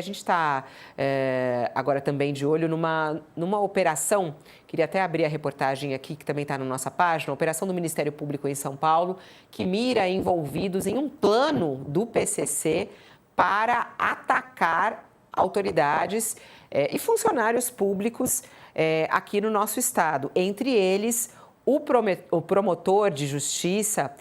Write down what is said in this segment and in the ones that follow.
A gente está agora também de olho numa operação, queria até abrir a reportagem aqui, que também está na nossa página, operação do Ministério Público em São Paulo, que mira envolvidos em um plano do PCC para atacar autoridades e funcionários públicos aqui no nosso estado. Entre eles, o promotor de justiça,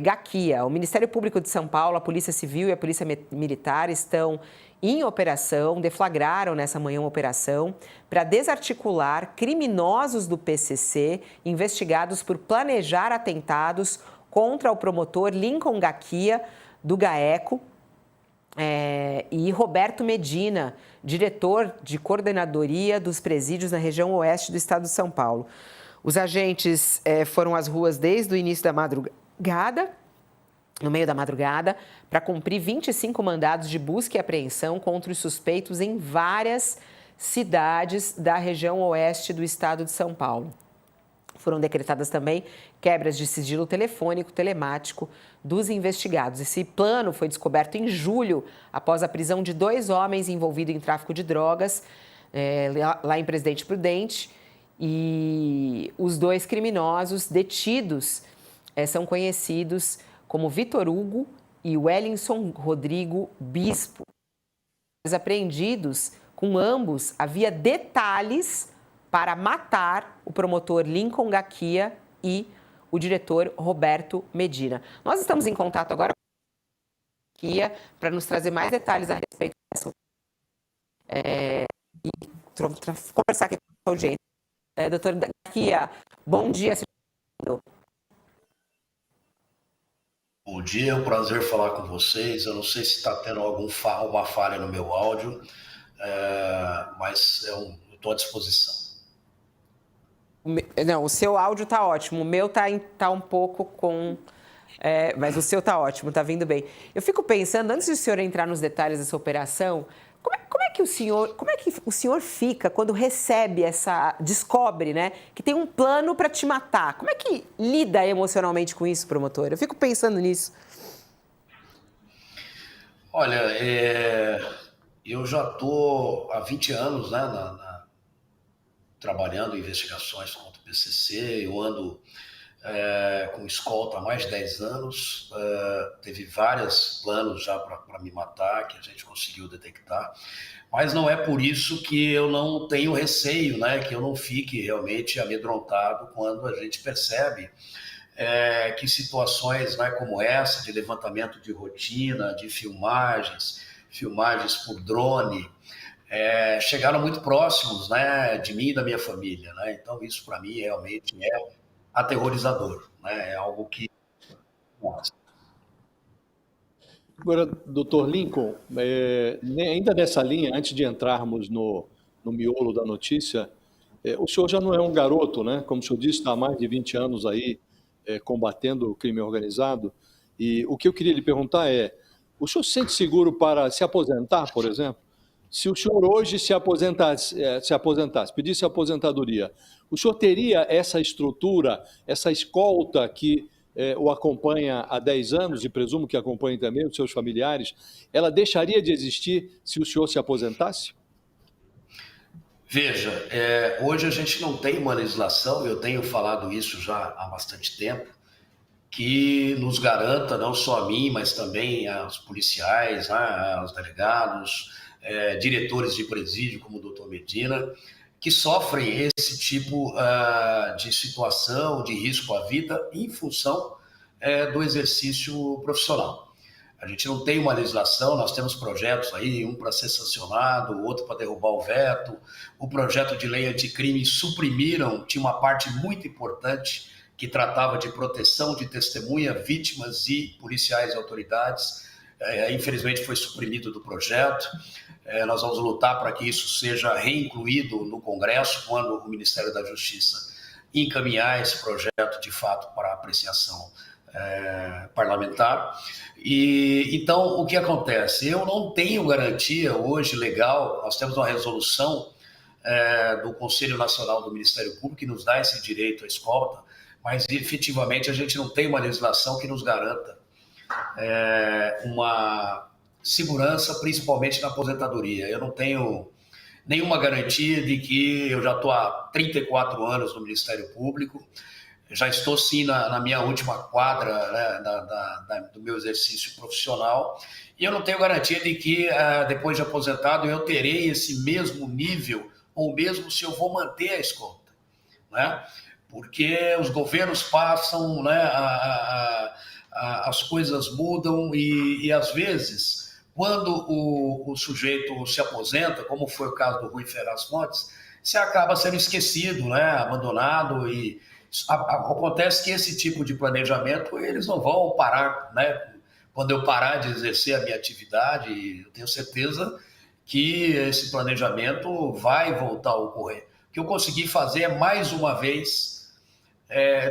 Gaquia. O Ministério Público de São Paulo, a Polícia Civil e a Polícia Militar estão em operação, deflagraram nessa manhã uma operação para desarticular criminosos do PCC investigados por planejar atentados contra o promotor Lincoln Gaquia, do GAECO, e Roberto Medina, diretor de coordenadoria dos presídios na região oeste do estado de São Paulo. Os agentes foram às ruas desde o início da madrugada, no meio da madrugada, para cumprir 25 mandados de busca e apreensão contra os suspeitos em várias cidades da região oeste do estado de São Paulo. Foram decretadas também quebras de sigilo telefônico, telemático dos investigados. Esse plano foi descoberto em julho, após a prisão de 2 homens envolvidos em tráfico de drogas, lá em Presidente Prudente. E os 2 criminosos detidos são conhecidos como Vitor Hugo e Wellington Rodrigo Bispo. Os apreendidos, com ambos, havia detalhes para matar o promotor Lincoln Gaquia e o diretor Roberto Medina. Nós estamos em contato agora com a Gaquia para nos trazer mais detalhes a respeito dessa e conversar aqui com a audiência. Doutor Gaquia, bom dia. Bom dia, é um prazer falar com vocês. Eu não sei se está tendo alguma falha no meu áudio, mas eu estou à disposição. Não, o seu áudio está ótimo, o meu tá um pouco com... mas o seu está ótimo, está vindo bem. Eu fico pensando, antes de o senhor entrar nos detalhes dessa operação, como é que o senhor fica quando descobre, né, que tem um plano para te matar? Como é que lida emocionalmente com isso, promotor? Eu fico pensando nisso. Olha, eu já estou há 20 anos, né, trabalhando em investigações contra o PCC. Eu ando com escolta há mais de 10 anos. Teve vários planos já para me matar, que a gente conseguiu detectar. Mas não é por isso que eu não tenho receio, né? Que eu não fique realmente amedrontado quando a gente percebe que situações, né, como essa, de levantamento de rotina, de filmagens por drone, chegaram muito próximos, né, de mim e da minha família, né? Então isso para mim realmente é aterrorizador, né? É algo que... Nossa. Agora, doutor Lincoln, ainda nessa linha, antes de entrarmos no miolo da notícia, o senhor já não é um garoto, né? Como o senhor disse, está há mais de 20 anos aí combatendo o crime organizado. E o que eu queria lhe perguntar o senhor se sente seguro para se aposentar, por exemplo? Se o senhor hoje se aposentasse, pedisse aposentadoria, o senhor teria essa estrutura, essa escolta que o acompanha há 10 anos, e presumo que acompanhe também os seus familiares, ela deixaria de existir se o senhor se aposentasse? Veja, hoje a gente não tem uma legislação, eu tenho falado isso já há bastante tempo, que nos garanta, não só a mim, mas também aos policiais, aos delegados, diretores de presídio, como o doutor Medina, que sofrem esse tipo de situação, de risco à vida, em função do exercício profissional. A gente não tem uma legislação, nós temos projetos aí, um para ser sancionado, o outro para derrubar o veto. O projeto de lei anticrime suprimiram, tinha uma parte muito importante que tratava de proteção de testemunha, vítimas e policiais e autoridades. Infelizmente foi suprimido do projeto. Nós vamos lutar para que isso seja reincluído no Congresso, quando o Ministério da Justiça encaminhar esse projeto de fato para apreciação parlamentar. E então o que acontece? Eu não tenho garantia hoje legal. Nós temos uma resolução do Conselho Nacional do Ministério Público que nos dá esse direito à escolta, mas efetivamente a gente não tem uma legislação que nos garanta segurança, principalmente na aposentadoria. Eu não tenho nenhuma garantia de que eu já estou há 34 anos no Ministério Público, já estou sim na minha última quadra, né, do meu exercício profissional, e eu não tenho garantia de que depois de aposentado eu terei esse mesmo nível, ou mesmo se eu vou manter a escolta, né? Porque os governos passam, né, as coisas mudam e às vezes, quando o sujeito se aposenta, como foi o caso do Rui Ferraz Fontes, se acaba sendo esquecido, né, abandonado, e acontece que esse tipo de planejamento eles não vão parar, né? Quando eu parar de exercer a minha atividade, eu tenho certeza que esse planejamento vai voltar a ocorrer. O que eu consegui fazer é, mais uma vez,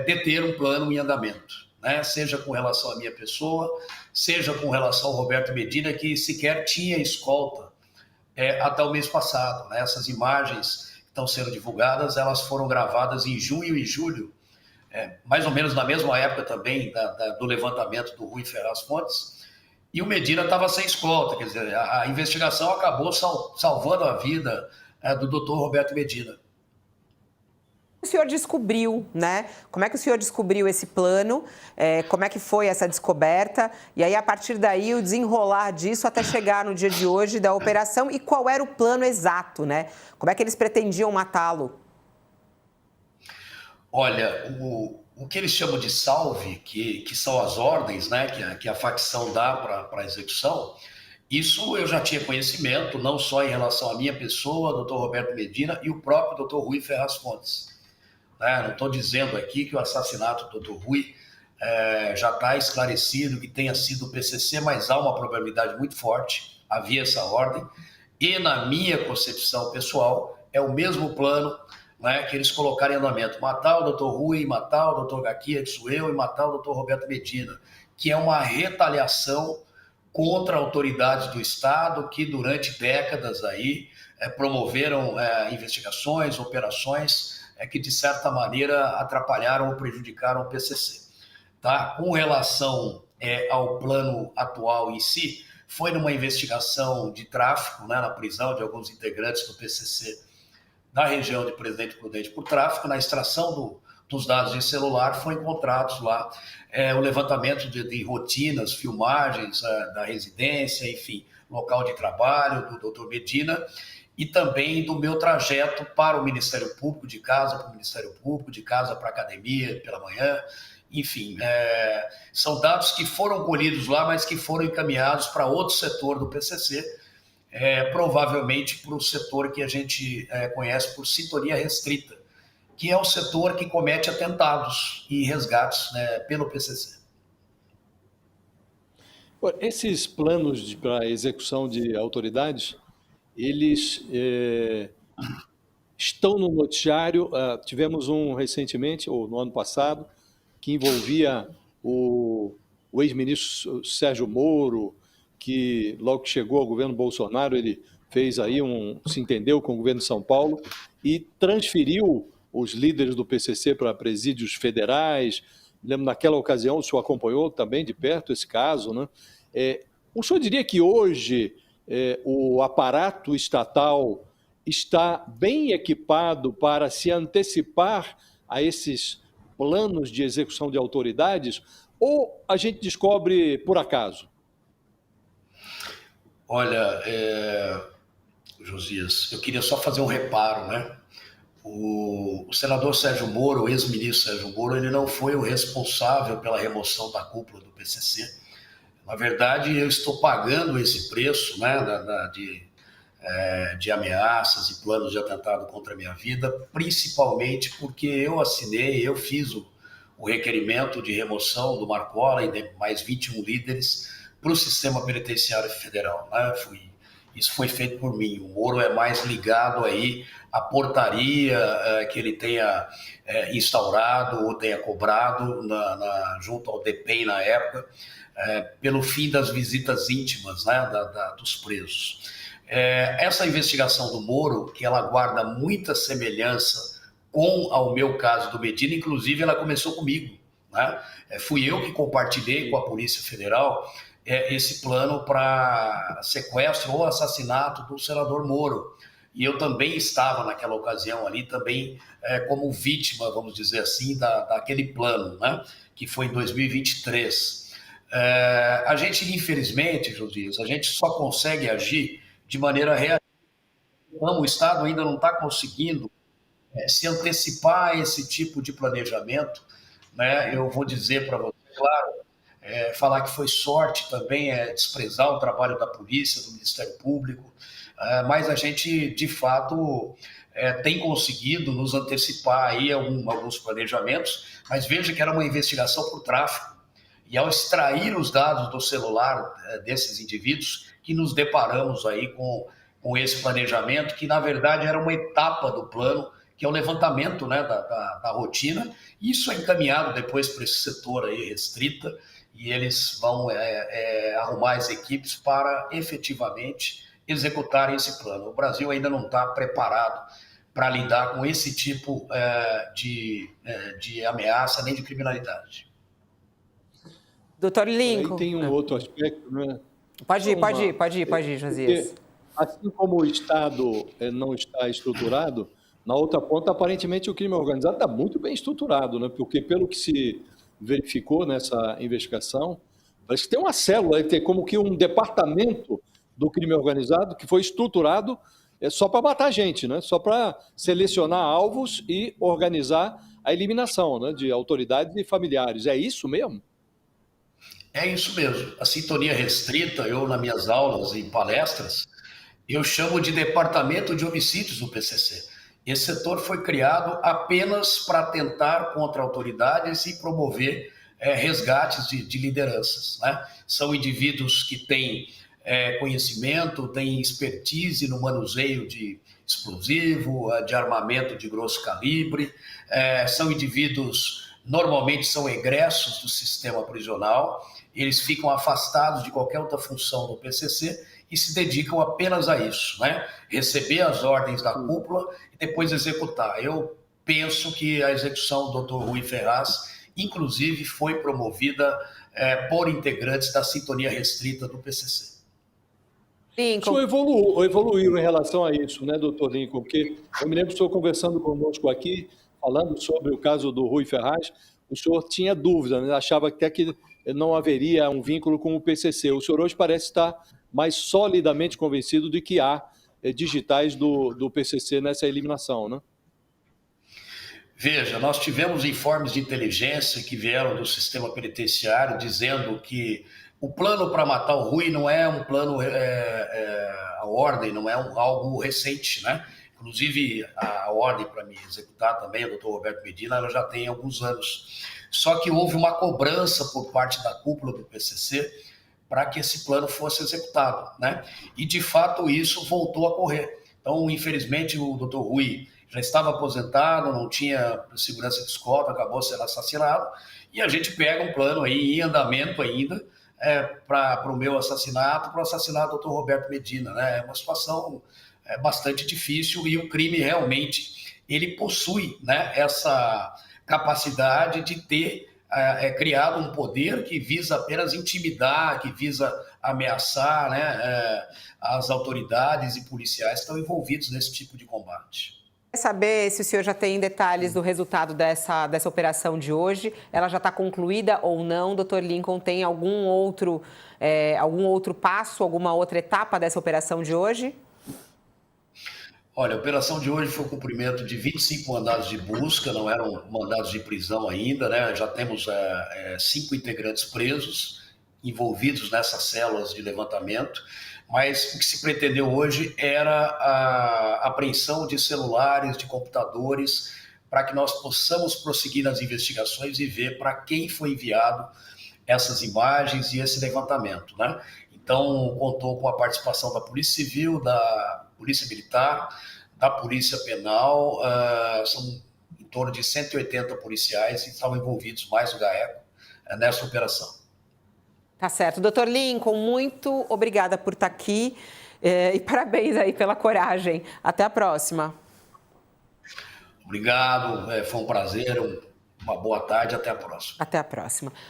deter um plano em andamento, né? Seja com relação à minha pessoa, seja com relação ao Roberto Medina, que sequer tinha escolta até o mês passado, né? Essas imagens que estão sendo divulgadas, elas foram gravadas em junho e julho, mais ou menos na mesma época também do levantamento do Rui Ferraz Fontes, e o Medina estava sem escolta, quer dizer, a investigação acabou salvando a vida do doutor Roberto Medina. O senhor descobriu, né? Como é que o senhor descobriu esse plano? Como é que foi essa descoberta? E aí, a partir daí, o desenrolar disso até chegar no dia de hoje da operação, e qual era o plano exato, né? Como é que eles pretendiam matá-lo? Olha, o que eles chamam de salve, que são as ordens, né, que a facção dá para a execução, isso eu já tinha conhecimento, não só em relação à minha pessoa, doutor Roberto Medina, e o próprio doutor Rui Ferraz Fontes. Não estou dizendo aqui que o assassinato do doutor Rui já está esclarecido, que tenha sido o PCC, mas há uma probabilidade muito forte, havia essa ordem, e na minha concepção pessoal, é o mesmo plano, né, que eles colocaram em andamento: matar o doutor Rui, matar o doutor Gaquia, que sou eu, e matar o doutor Roberto Medina, que é uma retaliação contra autoridades do Estado que durante décadas aí promoveram investigações, operações que de certa maneira atrapalharam ou prejudicaram o PCC. Tá? Com relação ao plano atual em si, foi numa investigação de tráfico, né, na prisão de alguns integrantes do PCC da região de Presidente Prudente por tráfico. Na extração dos dados de celular, foi encontrados lá o levantamento de rotinas, filmagens da residência, enfim, local de trabalho do doutor Medina, e também do meu trajeto para o Ministério Público, de casa para o Ministério Público, de casa para a academia pela manhã, enfim, são dados que foram colhidos lá, mas que foram encaminhados para outro setor do PCC, provavelmente para o setor que a gente conhece por sintonia restrita, que é o setor que comete atentados e resgates, né, pelo PCC. Esses planos para execução de autoridades, eles estão no noticiário. Tivemos um recentemente, ou no ano passado, que envolvia o ex-ministro Sérgio Moro, que logo que chegou ao governo Bolsonaro, ele fez aí se entendeu com o governo de São Paulo e transferiu os líderes do PCC para presídios federais. Lembro, naquela ocasião, o senhor acompanhou também de perto esse caso, né? O senhor diria que hoje o aparato estatal está bem equipado para se antecipar a esses planos de execução de autoridades, ou a gente descobre por acaso? Olha, Josias, eu queria só fazer um reparo, né? O senador Sérgio Moro, o ex-ministro Sérgio Moro, ele não foi o responsável pela remoção da cúpula do PCC. Na verdade, eu estou pagando esse preço, né, de ameaças e planos de atentado contra a minha vida, principalmente porque eu fiz o requerimento de remoção do Marcola e de mais 21 líderes para o sistema penitenciário federal, né? Isso foi feito por mim. O Moro é mais ligado aí à portaria que ele tenha instaurado ou tenha cobrado junto ao DPEM na época, pelo fim das visitas íntimas, né, dos presos. Essa investigação do Moro, que ela guarda muita semelhança com o meu caso do Medina, inclusive ela começou comigo, né? Fui eu que compartilhei com a Polícia Federal esse plano para sequestro ou assassinato do senador Moro. E eu também estava naquela ocasião ali, também como vítima, vamos dizer assim, daquele plano, né? Que foi em 2023. A gente, infelizmente, Josias, a gente só consegue agir de maneira real. O Estado ainda não está conseguindo se antecipar a esse tipo de planejamento, né? Eu vou dizer para você, claro, falar que foi sorte também é desprezar o trabalho da polícia, do Ministério Público, mas a gente, de fato, tem conseguido nos antecipar aí alguns planejamentos, mas veja que era uma investigação por tráfico. E ao extrair os dados do celular desses indivíduos, que nos deparamos aí com esse planejamento, que na verdade era uma etapa do plano, que é o levantamento, né, da rotina. Isso é encaminhado depois para esse setor aí restrita, e eles vão arrumar as equipes para efetivamente executarem esse plano. O Brasil ainda não está preparado para lidar com esse tipo de ameaça nem de criminalidade. Doutor Lincoln. Aí tem um outro aspecto, né? Pode ir, Josias. Assim como o Estado não está estruturado, na outra ponta, aparentemente, o crime organizado está muito bem estruturado, né? Porque, pelo que se verificou nessa investigação, parece que tem uma célula, tem como que um departamento do crime organizado que foi estruturado só para matar gente, né? Só para selecionar alvos e organizar a eliminação, né, de autoridades e familiares. É isso mesmo? É isso mesmo. A sintonia restrita, eu nas minhas aulas e palestras, eu chamo de Departamento de Homicídios do PCC. Esse setor foi criado apenas para atentar contra autoridades e promover resgates de lideranças, né? São indivíduos que têm conhecimento, têm expertise no manuseio de explosivo, de armamento de grosso calibre, são indivíduos, normalmente são egressos do sistema prisional, eles ficam afastados de qualquer outra função do PCC e se dedicam apenas a isso, né? Receber as ordens da cúpula e depois executar. Eu penso que a execução do Dr. Rui Ferraz, inclusive, foi promovida por integrantes da sintonia restrita do PCC. Lincoln. O senhor evoluiu em relação a isso, né, doutor Lincoln? Porque eu me lembro do senhor conversando conosco aqui, falando sobre o caso do Rui Ferraz, o senhor tinha dúvida, né? Achava até que não haveria um vínculo com o PCC. O senhor hoje parece estar mais solidamente convencido de que há digitais do PCC nessa eliminação, né? Veja, nós tivemos informes de inteligência que vieram do sistema penitenciário dizendo que o plano para matar o Rui não é um plano, a ordem não é algo recente, né? Inclusive, a ordem para me executar também, o doutor Roberto Medina, ela já tem alguns anos. Só que houve uma cobrança por parte da cúpula do PCC para que esse plano fosse executado, né? E, de fato, isso voltou a ocorrer. Então, infelizmente, o doutor Rui já estava aposentado, não tinha segurança de escolta, acabou sendo assassinado, e a gente pega um plano aí em andamento ainda para o meu assassinato, para o assassinato do doutor Roberto Medina, né? É uma situação bastante difícil e o crime realmente, ele possui, né, essa capacidade de ter criado um poder que visa apenas intimidar, que visa ameaçar, né, as autoridades e policiais que estão envolvidos nesse tipo de combate. Quer saber se o senhor já tem detalhes do resultado dessa operação de hoje? Ela já está concluída ou não? Doutor Lincoln, tem algum outro passo, alguma outra etapa dessa operação de hoje? Olha, a operação de hoje foi o cumprimento de 25 mandados de busca, não eram mandados de prisão ainda, né? Já temos 5 integrantes presos, envolvidos nessas células de levantamento, mas o que se pretendeu hoje era a apreensão de celulares, de computadores, para que nós possamos prosseguir nas investigações e ver para quem foi enviado essas imagens e esse levantamento, né? Então, contou com a participação da Polícia Civil, da Polícia Militar, da Polícia Penal, são em torno de 180 policiais que estavam envolvidos, mais o GAECO, nessa operação. Tá certo. Doutor Lincoln, muito obrigada por estar aqui e parabéns aí pela coragem. Até a próxima. Obrigado, foi um prazer, uma boa tarde, até a próxima. Até a próxima.